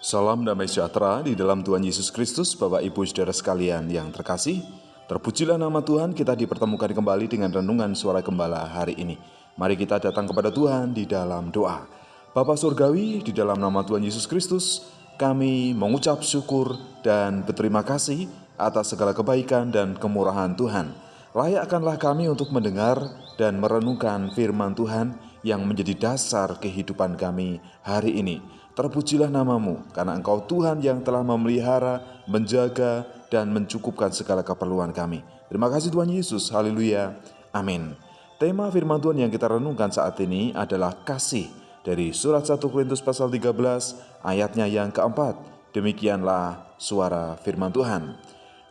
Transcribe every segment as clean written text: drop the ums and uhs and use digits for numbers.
Salam damai sejahtera di dalam Tuhan Yesus Kristus, Bapak Ibu Saudara sekalian yang terkasih. Terpujilah nama Tuhan, kita dipertemukan kembali dengan renungan suara gembala hari ini. Mari kita datang kepada Tuhan di dalam doa. Bapa Surgawi, di dalam nama Tuhan Yesus Kristus, kami mengucap syukur dan berterima kasih atas segala kebaikan dan kemurahan Tuhan. Layakkanlah kami untuk mendengar dan merenungkan firman Tuhan yang menjadi dasar kehidupan kami hari ini. Terpujilah namamu, karena Engkau Tuhan yang telah memelihara, menjaga, dan mencukupkan segala keperluan kami. Terima kasih Tuhan Yesus, haleluya, amin. Tema firman Tuhan yang kita renungkan saat ini adalah kasih, dari surat 1 Korintus pasal 13, ayatnya yang keempat. Demikianlah suara firman Tuhan.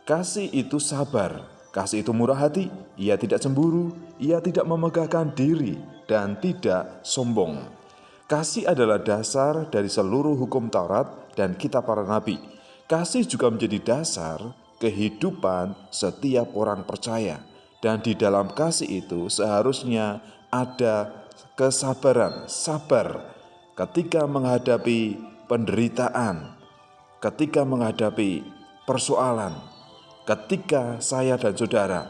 Kasih itu sabar, kasih itu murah hati, ia tidak cemburu, ia tidak memegahkan diri, dan tidak sombong. Kasih adalah dasar dari seluruh hukum Taurat dan kitab para nabi. Kasih juga menjadi dasar kehidupan setiap orang percaya. Dan di dalam kasih itu seharusnya ada kesabaran, sabar ketika menghadapi penderitaan, ketika menghadapi persoalan, ketika saya dan saudara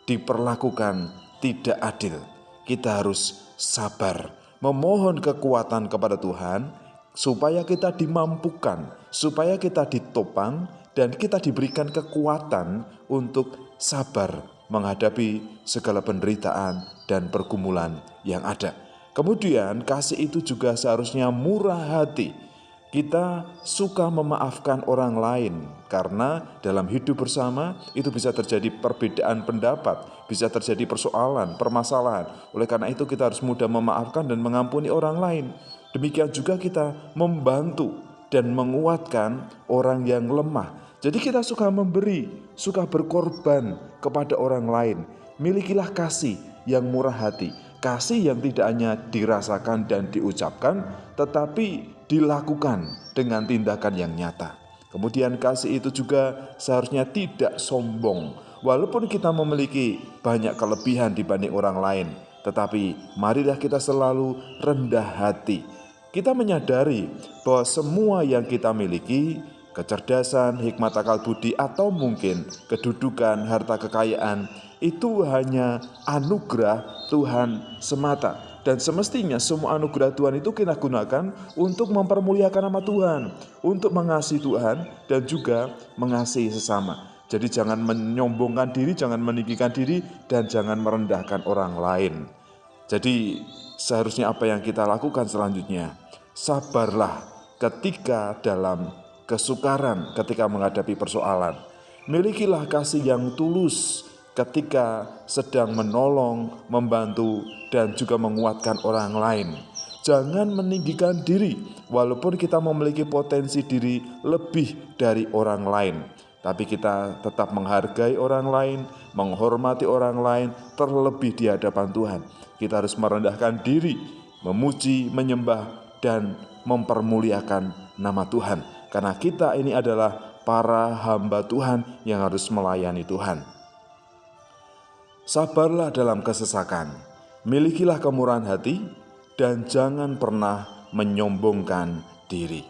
diperlakukan tidak adil. Kita harus sabar, memohon kekuatan kepada Tuhan, supaya kita dimampukan, supaya kita ditopang, dan kita diberikan kekuatan untuk sabar menghadapi segala penderitaan dan pergumulan yang ada. Kemudian kasih itu juga seharusnya murah hati. Kita suka memaafkan orang lain, karena dalam hidup bersama itu bisa terjadi perbedaan pendapat, bisa terjadi persoalan, permasalahan. Oleh karena itu kita harus mudah memaafkan dan mengampuni orang lain. Demikian juga kita membantu dan menguatkan orang yang lemah. Jadi kita suka memberi, suka berkorban kepada orang lain. Milikilah kasih yang murah hati, kasih yang tidak hanya dirasakan dan diucapkan, tetapi dilakukan dengan tindakan yang nyata. Kemudian kasih itu juga seharusnya tidak sombong. Walaupun kita memiliki banyak kelebihan dibanding orang lain, tetapi marilah kita selalu rendah hati. Kita menyadari bahwa semua yang kita miliki, kecerdasan, hikmat akal budi, atau mungkin kedudukan, harta kekayaan, itu hanya anugerah Tuhan semata. Dan semestinya semua anugerah Tuhan itu kita gunakan untuk mempermuliakan nama Tuhan, untuk mengasihi Tuhan dan juga mengasihi sesama. Jadi jangan menyombongkan diri, jangan meninggikan diri, dan jangan merendahkan orang lain. Jadi seharusnya apa yang kita lakukan selanjutnya? Sabarlah ketika dalam kesukaran, ketika menghadapi persoalan. Milikilah kasih yang tulus ketika sedang menolong, membantu, dan juga menguatkan orang lain. Jangan meninggikan diri, walaupun kita memiliki potensi diri lebih dari orang lain. Tapi kita tetap menghargai orang lain, menghormati orang lain, terlebih di hadapan Tuhan. Kita harus merendahkan diri, memuji, menyembah, dan mempermuliakan nama Tuhan. Karena kita ini adalah para hamba Tuhan yang harus melayani Tuhan. Sabarlah dalam kesesakan, milikilah kemurahan hati, dan jangan pernah menyombongkan diri.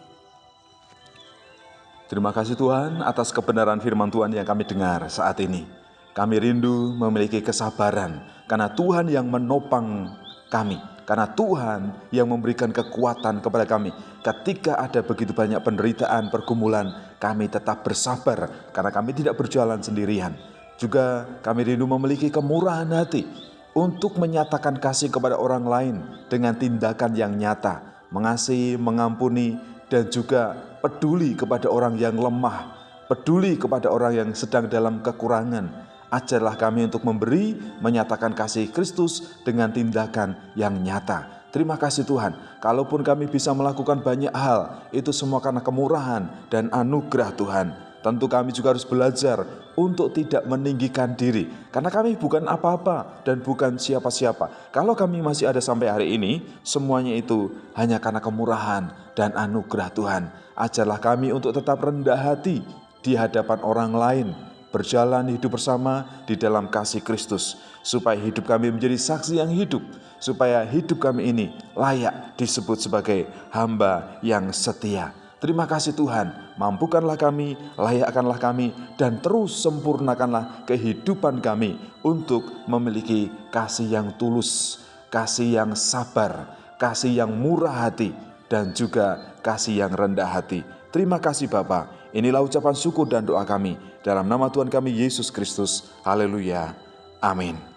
Terima kasih Tuhan atas kebenaran firman Tuhan yang kami dengar saat ini. Kami rindu memiliki kesabaran, karena Tuhan yang menopang kami, karena Tuhan yang memberikan kekuatan kepada kami. Ketika ada begitu banyak penderitaan, pergumulan, kami tetap bersabar, karena kami tidak berjalan sendirian. Juga kami rindu memiliki kemurahan hati untuk menyatakan kasih kepada orang lain dengan tindakan yang nyata, mengasihi, mengampuni, dan juga peduli kepada orang yang lemah, peduli kepada orang yang sedang dalam kekurangan. Ajarlah kami untuk memberi, menyatakan kasih Kristus dengan tindakan yang nyata. Terima kasih Tuhan, kalaupun kami bisa melakukan banyak hal, itu semua karena kemurahan dan anugerah Tuhan. Tentu kami juga harus belajar untuk tidak meninggikan diri, karena kami bukan apa-apa dan bukan siapa-siapa. Kalau kami masih ada sampai hari ini, semuanya itu hanya karena kemurahan dan anugerah Tuhan. Ajarlah kami untuk tetap rendah hati di hadapan orang lain, berjalan hidup bersama di dalam kasih Kristus, supaya hidup kami menjadi saksi yang hidup, supaya hidup kami ini layak disebut sebagai hamba yang setia. Terima kasih Tuhan, mampukanlah kami, layakkanlah kami, dan terus sempurnakanlah kehidupan kami untuk memiliki kasih yang tulus, kasih yang sabar, kasih yang murah hati, dan juga kasih yang rendah hati. Terima kasih Bapa. Inilah ucapan syukur dan doa kami dalam nama Tuhan kami Yesus Kristus. Haleluya. Amin.